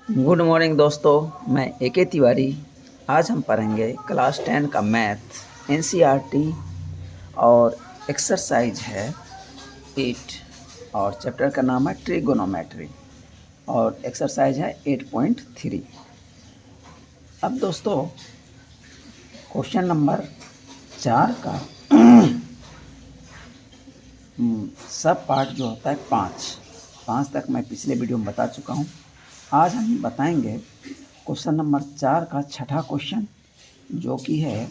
Good morning दोस्तों, मैं A K. Tiwari. आज हम पढ़ेंगे क्लास 10 का मैथ एनसीईआरटी और एक्सरसाइज है 8 और चैप्टर का नाम है ट्रिगोनोमेट्री और एक्सरसाइज है 8.3। अब दोस्तों क्वेश्चन नंबर 4 का सब पार्ट जो होता है 5 तक मैं पिछले वीडियो में बता चुका हूँ। आज हम बताएंगे क्वेश्चन नंबर 4 का छठा क्वेश्चन, जो कि है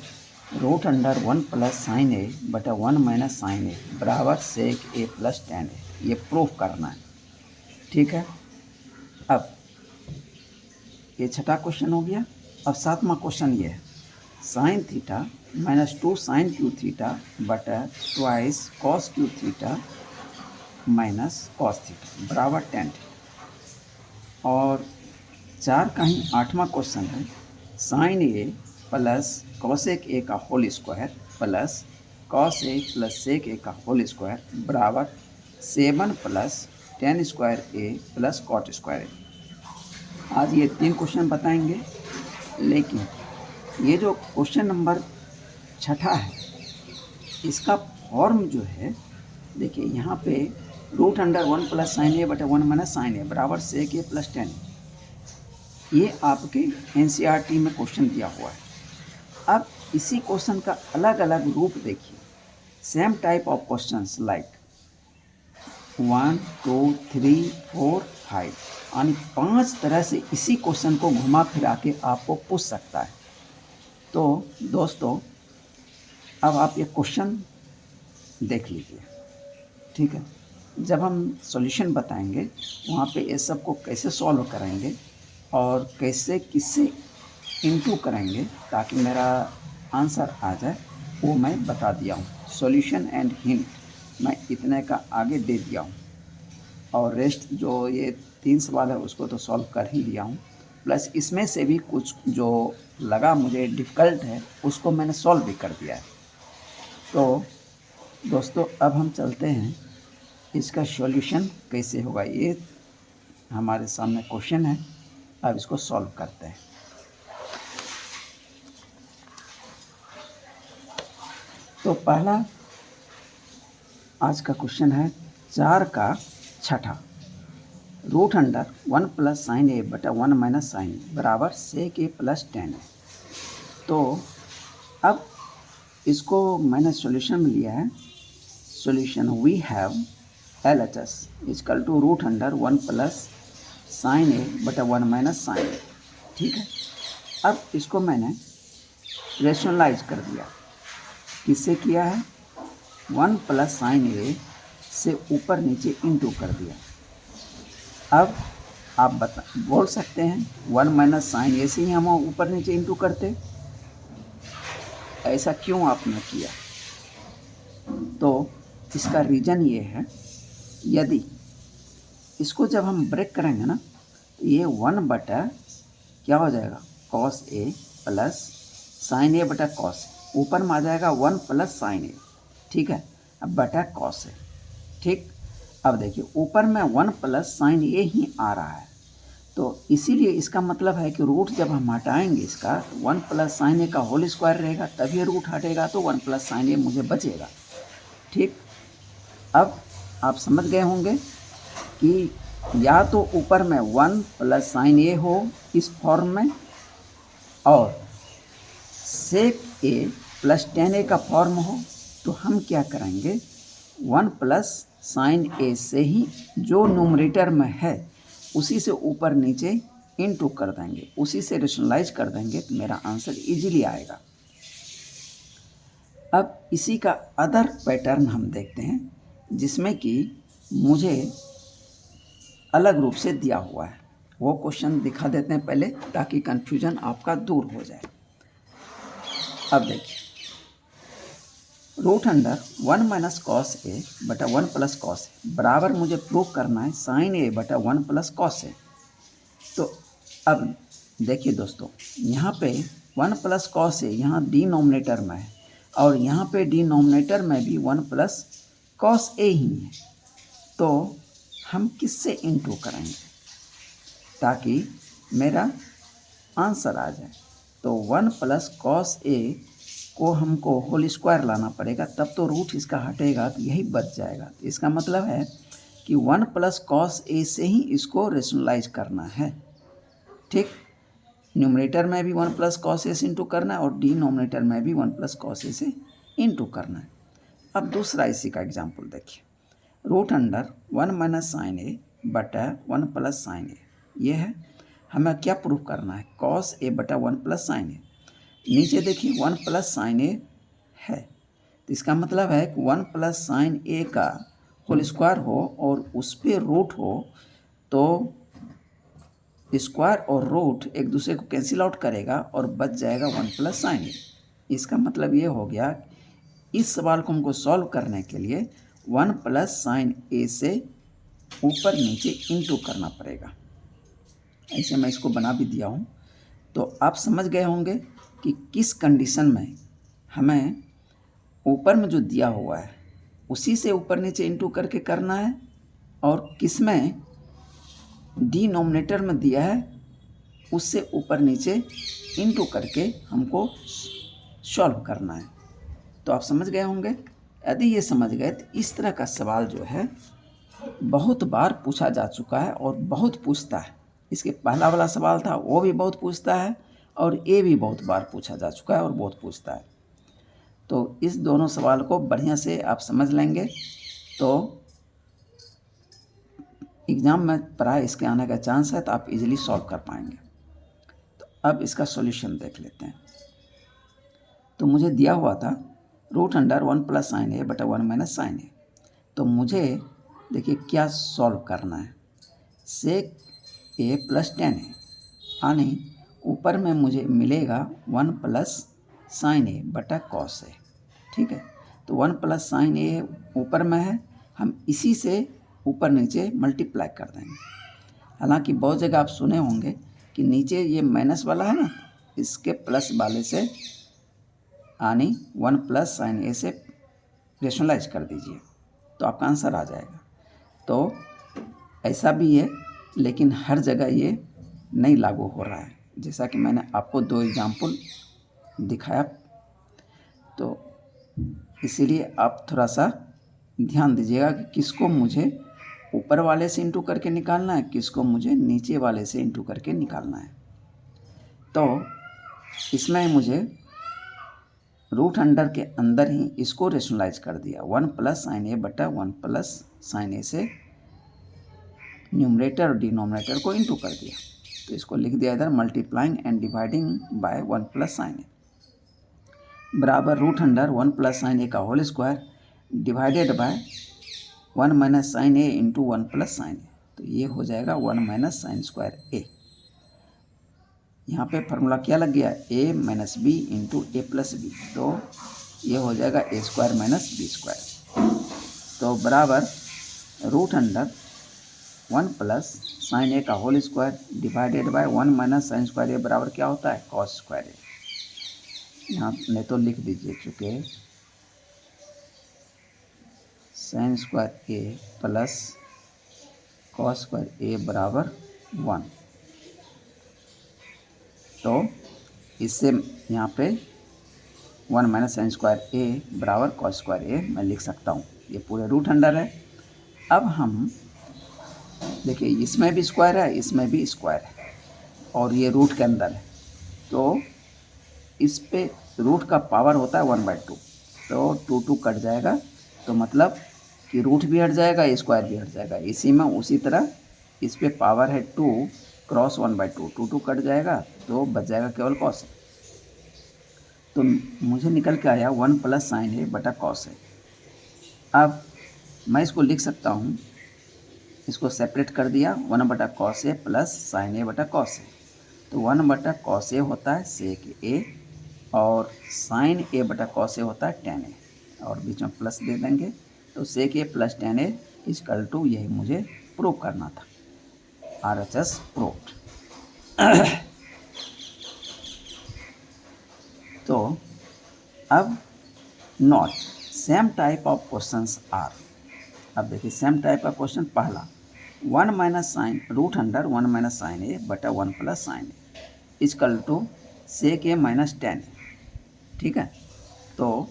√1 प्लस साइन ए बटा 1 माइनस साइन ए बराबर सेक ए प्लस टेन ए। ये प्रूफ करना है, ठीक है। अब ये छठा क्वेश्चन हो गया। अब सातवां क्वेश्चन ये है sine theta minus 2 sine cube theta बटा twice cos cube theta minus cos theta बराबर टेन। और 4 का ही आठवां क्वेश्चन है साइन ए प्लस कॉसेक ए का होल स्क्वायर प्लस कॉस ए प्लस सेक ए का होल स्क्वायर बराबर 7 plus ten square A plus cot square A. आज ये 3 क्वेश्चन बताएंगे, लेकिन ये जो क्वेश्चन नंबर छठा है इसका फॉर्म जो है, देखिए यहाँ पे √1 प्लस साइन ए बटा 1 माइनस साइन ए बराबर सेक ए प्लस टेन। ये आपके एनसीईआरटी में क्वेश्चन दिया हुआ है। अब इसी क्वेश्चन का अलग अलग रूप देखिए। Same type of questions like 1 2 3 4 5 यानी 5 तरह से इसी क्वेश्चन को घुमा फिरा के आपको पूछ सकता है। तो दोस्तों अब आप ये क्वेश्चन देख लीजिए, ठीक है। जब हम सॉल्यूशन बताएंगे वहाँ पे ये सब को कैसे सॉल्व करेंगे और कैसे किससे इनटू करेंगे ताकि मेरा आंसर आ जाए, वो मैं बता दिया हूँ। सॉल्यूशन एंड हिंट मैं इतने का आगे दे दिया हूँ, और रेस्ट जो ये 3 सवाल है उसको तो सॉल्व कर ही लिया हूँ। प्लस इसमें से भी कुछ जो लगा मुझे डिफ़िकल्ट है उसको मैंने सॉल्व भी कर दिया है। तो दोस्तों अब हम चलते हैं इसका सॉल्यूशन कैसे होगा। ये हमारे सामने क्वेश्चन है, अब इसको सॉल्व करते हैं। तो पहला आज का क्वेश्चन है 4 का छठा √1 प्लस साइन ए बटा 1 माइनस साइन ए बराबर सेक ए प्लस टेन है। तो अब इसको मैंने सॉल्यूशन में लिया है। Solution we have LHS is equal to √1 plus sine A बटा 1 माइनस साइन ए, ठीक है। अब इसको मैंने रेशनलाइज कर दिया। किससे किया है? 1 प्लस साइन ए से ऊपर नीचे इंटू कर दिया। अब आप बोल सकते हैं 1 माइनस साइन ए से ही हम ऊपर नीचे इंटू करते, ऐसा क्यों आपने किया? तो इसका रीज़न ये है, यदि इसको जब हम ब्रेक करेंगे ना तो ये 1 बटा क्या हो जाएगा cos A plus sine A बटा कॉस ए, ऊपर में आ जाएगा 1 प्लस साइन ए, ठीक है। अब बटा कॉस ए, ठीक। अब देखिए ऊपर में 1 प्लस साइन ए ही आ रहा है, तो इसीलिए इसका मतलब है कि रूट जब हम हटाएंगे इसका 1 प्लस साइन ए का होल स्क्वायर रहेगा, तभी रूट हटेगा तो 1 प्लस साइन ए मुझे बचेगा, ठीक। अब आप समझ गए होंगे कि या तो ऊपर में 1 प्लस साइन ए हो इस फॉर्म में, और सेक ए प्लस टेन ए का फॉर्म हो, तो हम क्या करेंगे 1 प्लस साइन ए से ही जो न्यूमरेटर में है उसी से ऊपर नीचे इनटू कर देंगे, उसी से रेशनलाइज कर देंगे, तो मेरा आंसर इजीली आएगा। अब इसी का अदर पैटर्न हम देखते हैं जिसमें कि मुझे अलग रूप से दिया हुआ है। वो क्वेश्चन दिखा देते हैं पहले ताकि कन्फ्यूजन आपका दूर हो जाए। अब देखिए √1 माइनस कॉस ए बटा 1 प्लस कॉस ए बराबर मुझे प्रूव करना है साइन ए बटा 1 प्लस कॉस ए। तो अब देखिए दोस्तों, यहाँ पे 1 प्लस कॉस ए यहाँ डिनोमिनेटर में है, और यहाँ पे डिनोमिनेटर में भी 1 प्लस कॉस ए ही है। तो हम किससे इंटू करेंगे ताकि मेरा आंसर आ जाए। तो 1 प्लस कॉस ए को हमको होल स्क्वायर लाना पड़ेगा, तब तो रूट इसका हटेगा तो यही बच जाएगा। तो इसका मतलब है कि 1 प्लस कॉस ए से ही इसको रेशनलाइज करना है। ठीक, न्यूमरेटर में भी 1 प्लस कॉस ए से इंटू करना है और डिनोमिनेटर में भी 1 प्लस कॉस ए से इंटू करना है। अब दूसरा इसी का एग्जाम्पल देखिए, root under 1 minus sine A बटा 1 प्लस साइन ए। ये है, हमें क्या प्रूफ करना है, कॉस ए बटा 1 प्लस साइन ए। नीचे देखिए 1 प्लस साइन ए है, तो इसका मतलब है कि 1 प्लस साइन ए का होल स्क्वायर हो और उस पर रूट हो तो स्क्वायर और रूट एक दूसरे को कैंसिल आउट करेगा और बच जाएगा 1 प्लस साइन ए। इसका मतलब ये हो गया, इस सवाल को हमको सॉल्व करने के लिए 1 प्लस साइन ए से ऊपर नीचे इंटू करना पड़ेगा। ऐसे मैं इसको बना भी दिया हूँ, तो आप समझ गए होंगे कि किस कंडीशन में हमें ऊपर में जो दिया हुआ है उसी से ऊपर नीचे इंटू करके करना है, और किस में डिनोमिनेटर में दिया है उससे ऊपर नीचे इंटू करके हमको सॉल्व करना है। तो आप समझ गए होंगे। यदि ये समझ गए तो इस तरह का सवाल जो है बहुत बार पूछा जा चुका है और बहुत पूछता है। इसके पहला वाला सवाल था वो भी बहुत पूछता है और ये भी बहुत बार पूछा जा चुका है और बहुत पूछता है। तो इस दोनों सवाल को बढ़िया से आप समझ लेंगे तो एग्ज़ाम में प्राय इसके आने का चांस है, तो आप इजीली सॉल्व कर पाएंगे। तो अब इसका सॉल्यूशन देख लेते हैं। तो मुझे दिया हुआ था root under 1 plus sine A बटा 1 माइनस साइन ए। तो मुझे देखिए क्या सॉल्व करना है, सेक ए प्लस 10 है, यानी ऊपर में मुझे मिलेगा 1 प्लस साइन ए बटा कॉस ए। ठीक है, तो 1 प्लस साइन ए ऊपर में है, हम इसी से ऊपर नीचे मल्टीप्लाई कर देंगे। हालांकि बहुत जगह आप सुने होंगे कि नीचे ये माइनस वाला है ना, इसके प्लस वाले से यानी 1 प्लस साइन ए से रेशनलाइज कर दीजिए तो आपका आंसर आ जाएगा। तो ऐसा भी है, लेकिन हर जगह ये नहीं लागू हो रहा है, जैसा कि मैंने आपको 2 एग्जाम्पल दिखाया। तो इसीलिए आप थोड़ा सा ध्यान दीजिएगा कि किसको मुझे ऊपर वाले से इंटू करके निकालना है, किसको मुझे नीचे वाले से इंटू करके निकालना है। तो इसमें मुझे रूट अंडर के अंदर ही इसको रेशनलाइज कर दिया, 1 प्लस साइन ए बटा 1 प्लस साइन ए से न्यूमरेटर और डिनोमिनेटर को इंटू कर दिया। तो इसको लिख दिया इधर multiplying and dividing by 1 plus sine A बराबर root under 1 plus sine A का whole square divided by 1 minus sine A into 1 plus sine A. तो ये हो जाएगा 1 माइनस साइन स्क्वायर ए। यहाँ पे फार्मूला क्या लग गया, a minus b into a plus b, तो ये हो जाएगा a square minus b square. तो बराबर root under 1 plus sine A का whole square divided by 1 minus sine square A बराबर क्या होता है, कॉस स्क्वायर ए। यहाँ नहीं तो लिख दीजिए, चूँकि sign square A plus cos square A बराबर 1। तो इससे यहाँ पे 1 माइनस साइन स्क्वायर ए बराबर कॉस स्क्वायर ए मैं लिख सकता हूँ। ये पूरे रूट अंडर है। अब हम देखिए इसमें भी स्क्वायर है, इसमें भी स्क्वायर है और ये रूट के अंदर है, तो इस पे रूट का पावर होता है 1/2, तो 2 कट जाएगा, तो मतलब कि रूट भी हट जाएगा, स्क्वायर भी हट जाएगा। इसी में उसी तरह इस पे पावर है 2 क्रॉस 1/2, 2 कट जाएगा तो बच जाएगा केवल कॉस। तो मुझे निकल के आया 1 प्लस साइन ए बटा कॉस है। अब मैं इसको लिख सकता हूँ, इसको सेपरेट कर दिया, 1 बटा cos A plus sine A बटा कॉस ए। तो 1 बटा कॉस ए होता है सेक ए और साइन ए बटा कॉस ए होता है tan ए, और बीच में प्लस दे देंगे। तो sec A plus tan A is equal to, यही मुझे प्रूव करना था, RHS प्रूव्ड। तो अब note same type of questions are. अब देखिए सेम टाइप का क्वेश्चन पहला, 1 minus sine root under 1 minus sine A बटा 1 plus sine A is equal to sec A minus tan. ठीक है, तो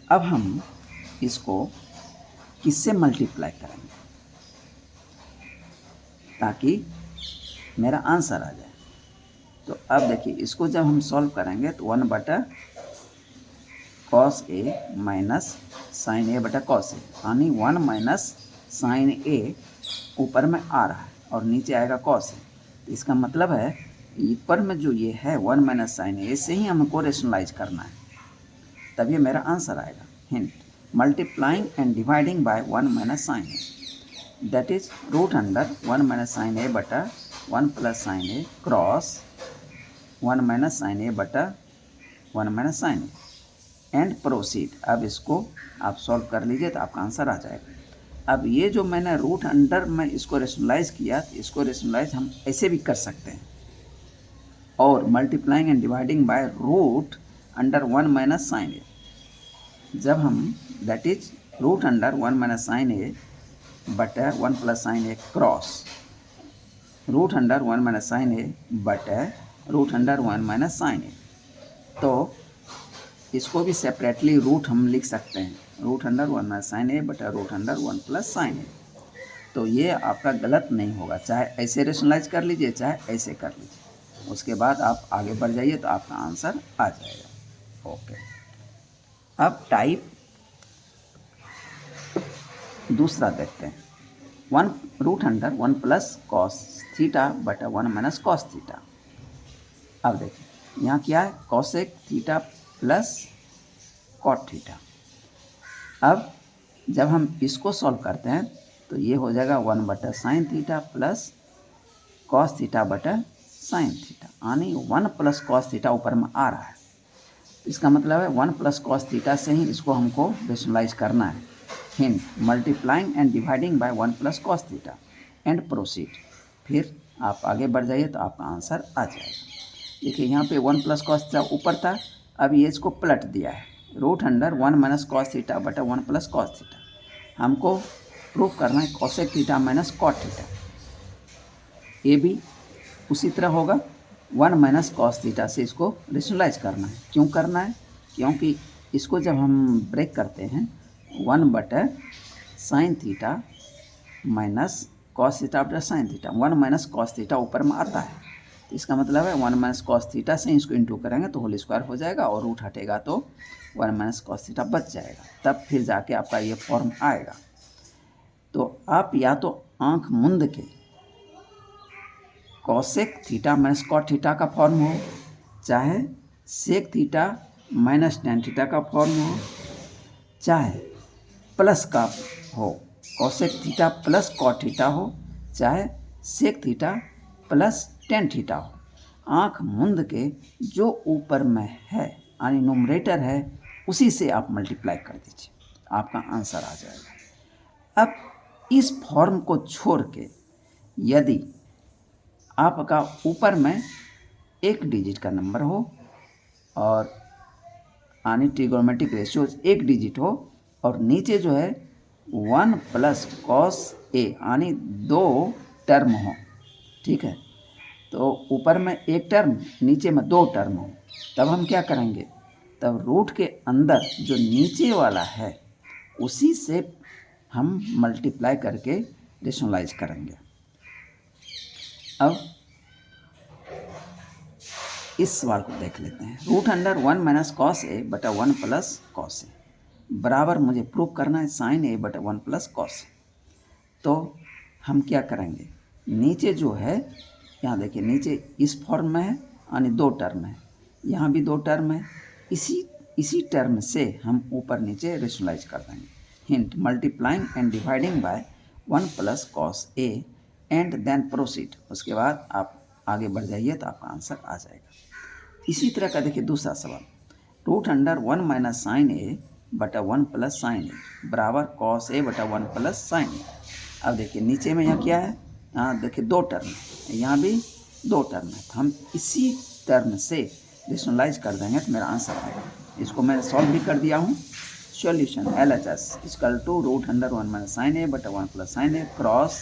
अब हम इसको किससे मल्टीप्लाई करेंगे ताकि मेरा आंसर आ जाए। तो अब देखिए इसको जब हम सॉल्व करेंगे तो 1 बटा cos A minus sine A बटा कॉस ए, यानी 1 माइनस साइन ए ऊपर में आ रहा है और नीचे आएगा कॉस ए। तो इसका मतलब है ऊपर में जो ये है 1 माइनस साइन ए, इससे ही हमको रेशनलाइज करना है, तब ये मेरा आंसर आएगा। Hint, multiplying and dividing by 1 minus sine A, that is root under 1 minus sine A बटा 1 plus sine A cross 1 minus sine A बटा 1 minus sine A and proceed. अब इसको आप सॉल्व कर लीजिए तो आपका आंसर आ जाएगा। अब ये जो मैंने रूट अंडर में इसको रेशनलाइज किया, तो इसको रेशनलाइज हम ऐसे भी कर सकते हैं, और multiplying and dividing by root under 1 minus sine A, जब हम that is root under 1 minus sine A बटा 1 plus sine A cross root under 1 minus sine A बटा root under 1 minus sine A. तो इसको भी सेपरेटली रूट हम लिख सकते हैं, root under 1 minus sine A बटा root under 1 plus sine A. तो ये आपका गलत नहीं होगा, चाहे ऐसे रेशनलाइज कर लीजिए चाहे ऐसे कर लीजिए, उसके बाद आप आगे बढ़ जाइए तो आपका आंसर आ जाएगा। ओके, अब टाइप दूसरा देखते हैं, 1 root under 1 plus cos theta बटा 1 माइनस कॉस थीटा। अब देखिए यहाँ क्या है, cosec theta plus cot theta. अब जब हम इसको सॉल्व करते हैं तो ये हो जाएगा 1 बटा sine theta plus cos theta बटा साइन थीटा, यानी 1 प्लस कॉस थीटा ऊपर में आ रहा है। इसका मतलब है 1 प्लस कॉस थीटा से ही इसको हमको रेशनलाइज करना है। Hint, multiplying and dividing by 1 plus cos theta and proceed. फिर आप आगे बढ़ जाइए तो आपका आंसर आ जाएगा। देखिए यहाँ पे 1 प्लस कॉस थीटा ऊपर था, अब ये इसको पलट दिया है, root under 1 minus cos theta बटा 1 प्लस कॉस थीटा। हमको प्रूफ करना है cosec theta minus cot theta, ये भी उसी तरह होगा। 1 माइनस कॉस थीटा से इसको रेशनलाइज करना है। क्यों करना है, क्योंकि इसको जब हम ब्रेक करते हैं 1 बटा sine theta minus cos theta बटा sine theta, 1 minus cos theta ऊपर में आता है, तो इसका मतलब है 1 माइनस कॉस थीटा से इसको इंटू करेंगे तो होल स्क्वायर हो जाएगा, और रूट हटेगा तो 1 माइनस कॉस थीटा बच जाएगा, तब फिर जाके आपका ये फॉर्म आएगा। तो आप या तो आंख मूंद के cosec theta minus cot theta का फॉर्म हो, चाहे sec theta minus tan theta का फॉर्म हो, चाहे प्लस का हो, cosec theta plus cot theta हो, चाहे sec theta plus tan theta हो। आँख मूंद के जो ऊपर में है यानी नोमरेटर है उसी से आप मल्टीप्लाई कर दीजिए, आपका आंसर आ जाएगा। अब इस फॉर्म को छोड़ के यदि आपका ऊपर में एक डिजिट का नंबर हो और यानी ट्रिगोनोमेट्रिक रेशियो एक डिजिट हो, और नीचे जो है 1 प्लस कॉस ए यानी 2 टर्म हो, ठीक है, तो ऊपर में एक टर्म नीचे में 2 टर्म हो, तब हम क्या करेंगे, तब रूट के अंदर जो नीचे वाला है उसी से हम मल्टीप्लाई करके रेशनलाइज करेंगे। अब इस सवाल को देख लेते हैं, root under 1 minus cos A बटा 1 प्लस कॉस ए बराबर मुझे प्रूव करना है साइन ए बटा 1 प्लस कॉस ए। तो हम क्या करेंगे, नीचे जो है यहाँ देखिए नीचे इस फॉर्म में है यानी 2 टर्म है, यहाँ भी 2 टर्म है, इसी टर्म से हम ऊपर नीचे रेशनलाइज कर देंगे। Hint, multiplying and dividing by 1 plus cos A and then proceed. उसके बाद आप आगे बढ़ जाइए तो आपका आंसर आ जाएगा। इसी तरह का देखिए दूसरा सवाल, root under 1 minus sine A बटा 1 प्लस साइन ए बराबर कॉस ए बटा 1 प्लस साइन ए। अब देखिए नीचे में यहाँ क्या है, यहाँ देखिए 2 टर्म है, यहाँ भी 2 टर्म है, तो हम इसी टर्म से रेशनलाइज कर देंगे तो मेरा आंसर आएगा। इसको मैं सॉल्व भी कर दिया हूँ, solution LHS equal to root under 1 minus sine A बटा 1 plus sine A cross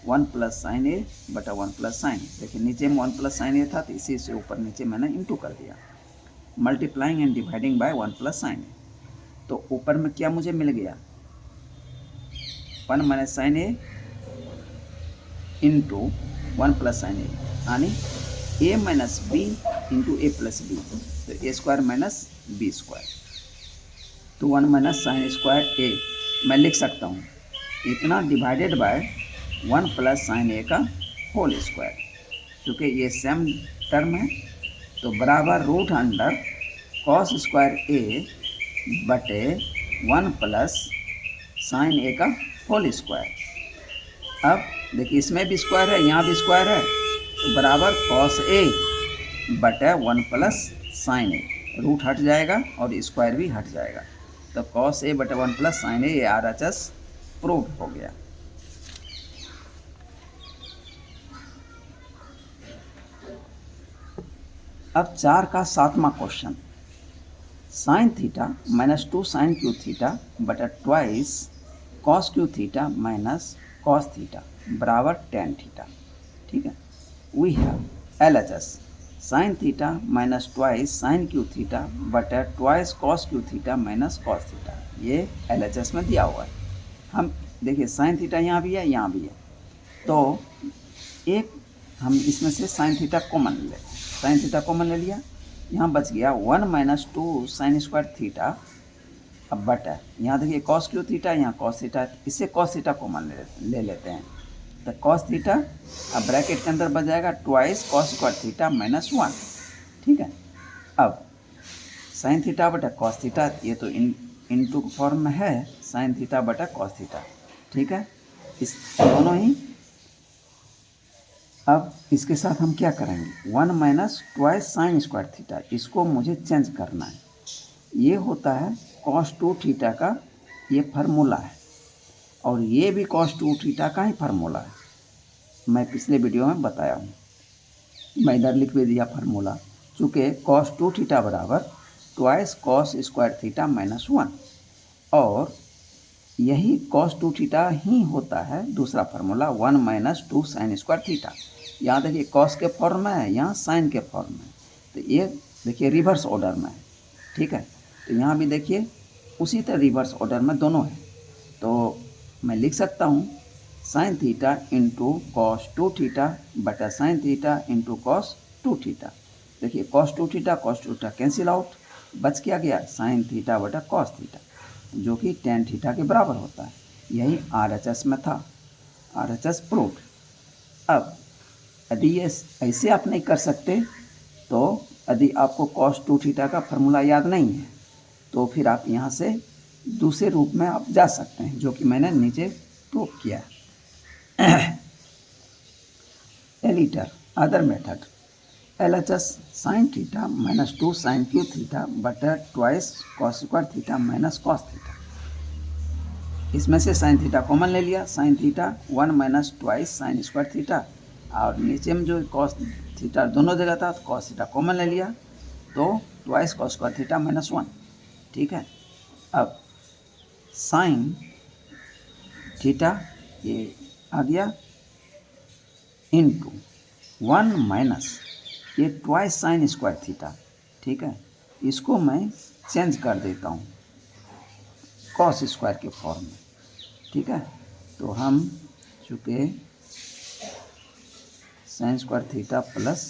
1 plus sine A बटा 1 प्लस साइन ए। देखिए नीचे में 1 प्लस साइन ए था तो इसी से ऊपर नीचे मैंने इंटू कर दिया, multiplying and dividing by 1 plus sine A. तो ऊपर में क्या मुझे मिल गया, 1 minus sine A into 1 plus sine A, यानी a minus b into a plus b, तो a square minus b square. तो 1 माइनस साइन स्क्वायर ए मैं लिख सकता हूँ इतना divided by 1 plus sine A का होल स्क्वायर। चूँकि ये सेम टर्म है तो बराबर रूट अंडर कॉस स्क्वायर ए बटे 1 प्लस साइन ए का होल स्क्वायर। अब देखिए इसमें भी स्क्वायर है, यहाँ भी स्क्वायर है, तो बराबर कॉस ए बटे 1 प्लस साइन ए, रूट हट जाएगा और स्क्वायर भी हट जाएगा, तो कॉस ए बटे 1 plus sine A RHS prove हो गया। अब 4 का 7वां question, sine theta minus 2 sine cube theta बटा twice cos cube theta minus cos theta बराबर टेन थीटा। ठीक है, we have LHS sine theta minus twice sine cube theta बटा twice cos cube theta minus cos theta, ये LHS में दिया हुआ है। हम देखिए साइन थीटा यहाँ भी है, यहाँ भी है, तो एक हम इसमें से साइन थीटा कॉमन ले, साइन थीटा कॉमन ले लिया, यहाँ बच गया 1 माइनस 2 साइन स्क्वायर थीटा। अब बटा यहाँ देखिए कॉस क्यू थीटा, यहाँ कॉस थीटा, इससे कॉस थीटा कॉमन ले लेते हैं, तो कॉस थीटा अब ब्रैकेट के अंदर बच जाएगा twice cos square theta minus 1। ठीक है, अब साइन थीटा बटा कॉस थीटा, ये तो इनटू फॉर्म में है, साइन थीटा बटा कॉस थीटा। ठीक है, इस दोनों ही। अब इसके साथ हम क्या करेंगे, 1 minus twice sine square theta, इसको मुझे चेंज करना है। ये होता है कॉस 2 थीटा का ये फार्मूला है, और ये भी कॉस 2 थीटा का ही फार्मूला है, मैं पिछले वीडियो में बताया हूँ, मैं इधर लिख भी दिया फार्मूला। चूँकि कॉस 2 थीटा बराबर twice cos square theta minus 1, और यही कॉस 2 थीटा ही होता है दूसरा formula 1 minus 2 sign square theta. यहाँ देखिए कॉस के फॉर्म में है, यहाँ साइन के फॉर्म में, तो ये देखिए रिवर्स ऑर्डर में है। ठीक है, तो यहाँ भी देखिए उसी तरह रिवर्स ऑर्डर में दोनों है, तो मैं लिख सकता हूँ sine theta into cos 2 theta बटा sine theta into cos 2 theta. देखिए कॉस 2 थीटा कैंसिल आउट, बच क्या गया साइन थीटा बटा कॉस थीटा, जो कि टेन थीटा के बराबर होता है। यही RHS में था, RHS प्रूफ। अब यदि ये ऐसे आप नहीं कर सकते, तो यदि आपको कॉस 2 थीटा का फार्मूला याद नहीं है, तो फिर आप यहाँ से दूसरे रूप में आप जा सकते हैं, जो कि मैंने नीचे प्रूफ किया है। Aliter other method LHS sine theta minus 2 sine cube theta बटा twice cos square theta minus cos theta. इसमें से साइन थीटा कॉमन ले लिया, sine theta 1 minus twice sine square theta, और नीचे में जो कॉस थीटा दोनों जगह था, तो कॉस थीटा कॉमन ले लिया, तो twice cos square theta minus 1। ठीक है, अब साइन थीटा ये आ गया इंटू 1 माइनस ये ट्वाइस साइन स्क्वायर थीटा। ठीक है, इसको मैं चेंज कर देता हूँ कॉस स्क्वायर के फॉर्म में। ठीक है, तो हम चूँकि sign square theta plus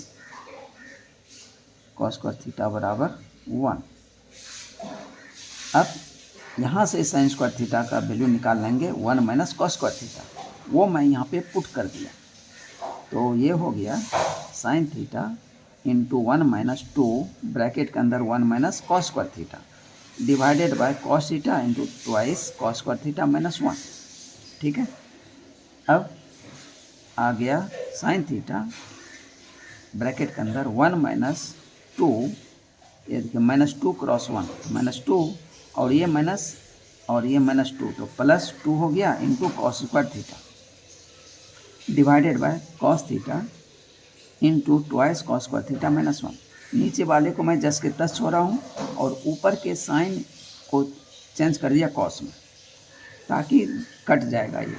cos square theta बराबर 1, अब यहाँ से साइन स्क्वायर थीटा का वैल्यू निकाल लेंगे 1 माइनस कॉस स्क्वायर थीटा, वो मैं यहाँ पे पुट कर दिया, तो ये हो गया sine theta into 1 minus 2 bracket के अंदर 1 minus cos square theta divided by cos theta into twice cos square theta minus 1। ठीक है, अब आ गया साइन थीटा ब्रैकेट के अंदर 1 माइनस 2, ये देखिए माइनस 2 क्रॉस 1 माइनस 2, और ये माइनस 2, तो प्लस 2 हो गया into cos square theta divided by cos theta into twice cos square theta minus 1। नीचे वाले को मैं जस के तस छोड़ रहा हूँ, और ऊपर के साइन को चेंज कर दिया कॉस में, ताकि कट जाएगा ये।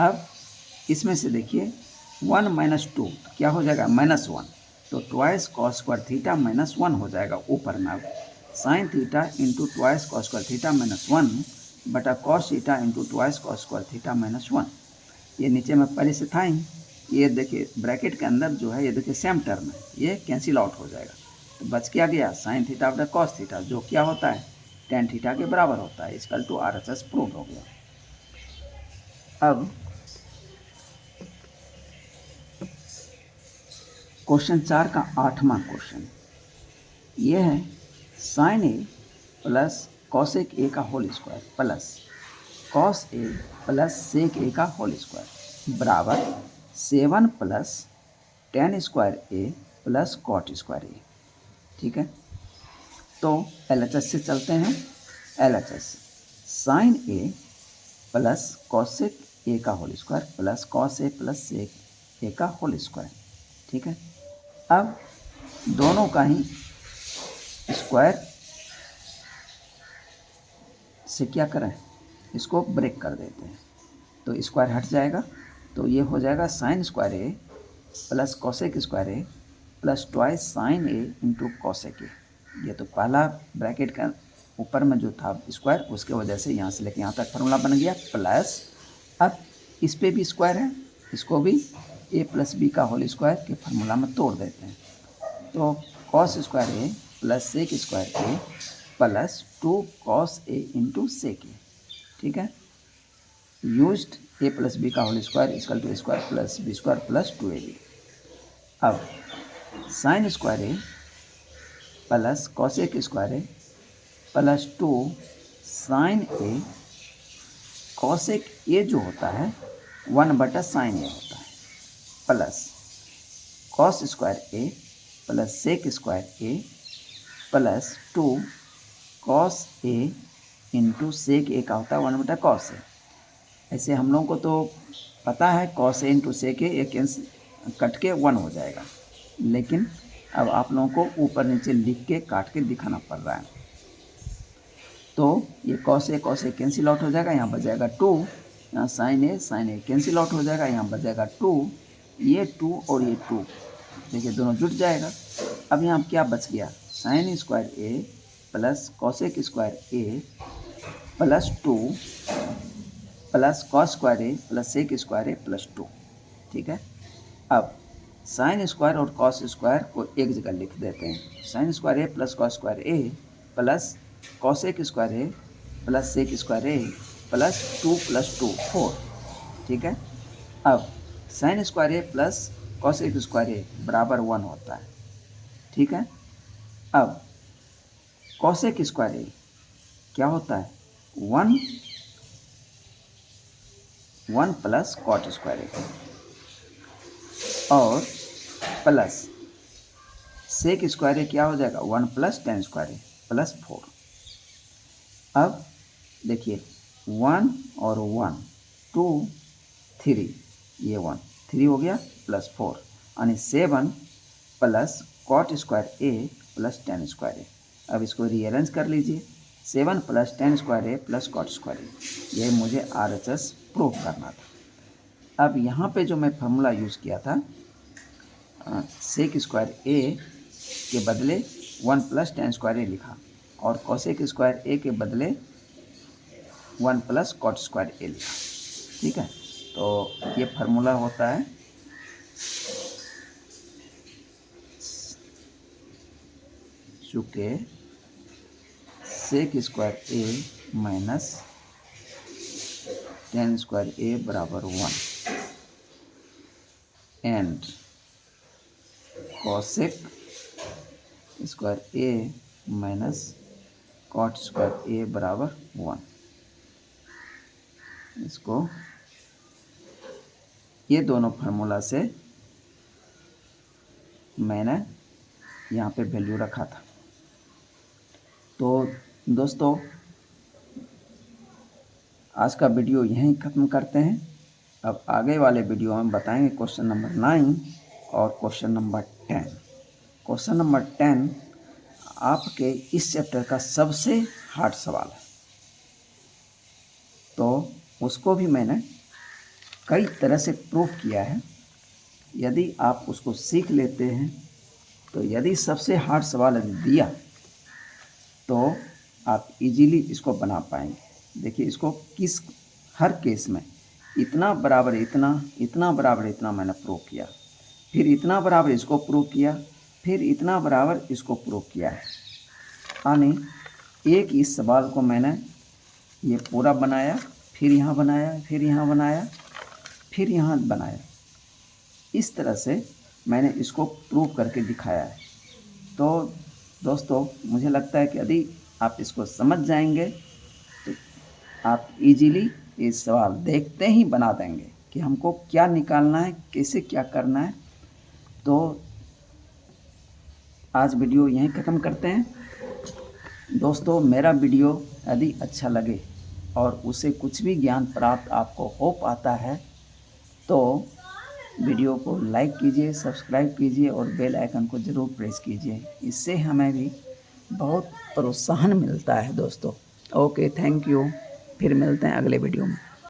अब इसमें से देखिए 1 माइनस 2 क्या हो जाएगा, -1, तो ट्वाइस कॉस स्क्वायर थीटा -1 हो जाएगा ऊपर में। अब sign theta into twice cos square theta -1 बटा cos theta into twice cos square theta -1, ये नीचे में पहले से था ही। ये देखिए ब्रैकेट के अंदर जो है ये देखिए सेम टर्म है, ये कैंसिल आउट हो जाएगा, तो बच क्या गया साइन थीटा बटा कॉस थीटा, जो क्या होता है टेन थीटा के बराबर होता है, इक्वल टू RHS प्रूव हो गया। अब क्वेश्चन 4 का 8वां क्वेश्चन ये है साइन ए प्लस कॉसेक ए का होल स्क्वायर प्लस कॉस ए प्लस सेक ए का होल स्क्वायर बराबर 7 plus ten square A plus cot square a. ठीक है, तो LHS से चलते हैं। LHS साइन ए प्लस कॉसेक ए का होल स्क्वायर प्लस कॉस ए प्लस सेक ए का होल स्क्वायर। ठीक है, अब दोनों का ही स्क्वायर से क्या करें, इसको ब्रेक कर देते हैं, तो स्क्वायर हट जाएगा, तो ये हो जाएगा sign square A plus cosec square A plus twice sign A into cosec ए। ये तो पहला ब्रैकेट का ऊपर में जो था स्क्वायर, उसके वजह से यहाँ से लेके यहाँ तक फार्मूला बन गया, प्लस अब इस पे भी स्क्वायर है, इसको भी a प्लस बी का होल स्क्वायर के फार्मूला में तोड़ देते हैं, तो cos square A plus sec square A plus 2 cos a into sec a. ठीक है, यूज्ड a प्लस बी का whole square equal to square plus b square plus 2ab। अब sine square A plus cosec square A plus 2 sine a cosec a जो होता है 1 बटा sine a होता है plus cos square A plus sec square A plus 2 cos a into sec ए का होता है 1 बटा कॉस ए। ऐसे हम लोगों को तो पता है कॉस ए इंटू सेक ए एक कट के 1 हो जाएगा, लेकिन अब आप लोगों को ऊपर नीचे लिख के काट के दिखाना पड़ रहा है। तो ये कॉस ए कैंसिल आउट हो जाएगा, यहाँ बच जाएगा 2, यहाँ साइन ए कैंसिल आउट हो जाएगा, यहाँ बच जाएगा 2, ये 2 और ये 2 देखिए दोनों जुट जाएगा। अब यहाँ क्या बच गया, साइन स्क्वायर ए प्लस कॉसेक स्क्वायर ए प्लस 2 प्लस कॉस स्क्वायर ए प्लस सेक स्क्वायर ए प्लस 2। ठीक है, अब साइन स्क्वायर और कॉस स्क्वायर को एक जगह लिख देते हैं, साइन स्क्वायर ए प्लस कॉस स्क्वायर ए प्लस कॉसेक स्क्वायर ए प्लस सेक स्क्वायर ए प्लस 2 प्लस 2 4। ठीक है, अब sine square A plus cosec square A बराबर 1 होता है। ठीक है, अब कॉसेक स्क्वायर ए क्या होता है 1 प्लस कॉट स्क्वायर ए और प्लस सेक स्क्वायर ए क्या हो जाएगा 1 प्लस टेन स्क्वायर ए प्लस 4। अब देखिए 1 और 1 2 3, ये 1 3 हो गया प्लस 4 यानी 7 प्लस कॉट स्क्वायर ए प्लस टेन स्क्वायर ए। अब इसको रीअरेंज कर लीजिए, 7 प्लस टेन स्क्वायर ए प्लस कॉट स्क्वायर ए, ये मुझे RHS प्रूव करना था। अब यहाँ पे जो मैं फार्मूला यूज़ किया था सेक स्क्वायर ए के बदले 1 प्लस टेन स्क्वायर ए लिखा और कॉसेक स्क्वायर ए के बदले 1 प्लस कॉट स्क्वायर ए लिखा। ठीक है, तो ये फार्मूला होता है चूँकि sec square A minus tan square A बराबर 1 and cosec square A minus cot square A बराबर 1। इसको ये दोनों फार्मूला से मैंने यहाँ पे वैल्यू रखा था। तो दोस्तों आज का वीडियो यहीं ख़त्म करते हैं। अब आगे वाले वीडियो में बताएंगे क्वेश्चन नंबर 9 और क्वेश्चन नंबर 10। क्वेश्चन नंबर 10 आपके इस चैप्टर का सबसे हार्ड सवाल है। तो उसको भी मैंने कई तरह से प्रूव किया है। यदि आप उसको सीख लेते हैं तो यदि सबसे हार्ड सवाल यदि दिया तो आप इजीली इसको बना पाएंगे। देखिए इसको किस हर केस में इतना बराबर इतना, इतना बराबर इतना मैंने प्रूव किया, फिर इतना बराबर इसको प्रूव किया, फिर इतना बराबर इसको प्रूव किया है। यानी एक इस सवाल को मैंने ये पूरा बनाया, फिर यहाँ बनाया, फिर यहाँ बनाया, फिर यहाँ बनाया। इस तरह से मैंने इसको प्रूव करके दिखाया है। तो दोस्तों मुझे लगता है कि यदि आप इसको समझ जाएंगे तो आप इजीली ये सवाल देखते ही बना देंगे कि हमको क्या निकालना है, कैसे क्या करना है। तो आज वीडियो यहीं ख़त्म करते हैं। दोस्तों मेरा वीडियो यदि अच्छा लगे और उसे कुछ भी ज्ञान प्राप्त आपको हो पाता है तो वीडियो को लाइक कीजिए, सब्सक्राइब कीजिए और बेल आइकन को ज़रूर प्रेस कीजिए। इससे हमें भी बहुत प्रोत्साहन मिलता है दोस्तों। Okay, thank you. फिर मिलते हैं अगले वीडियो में।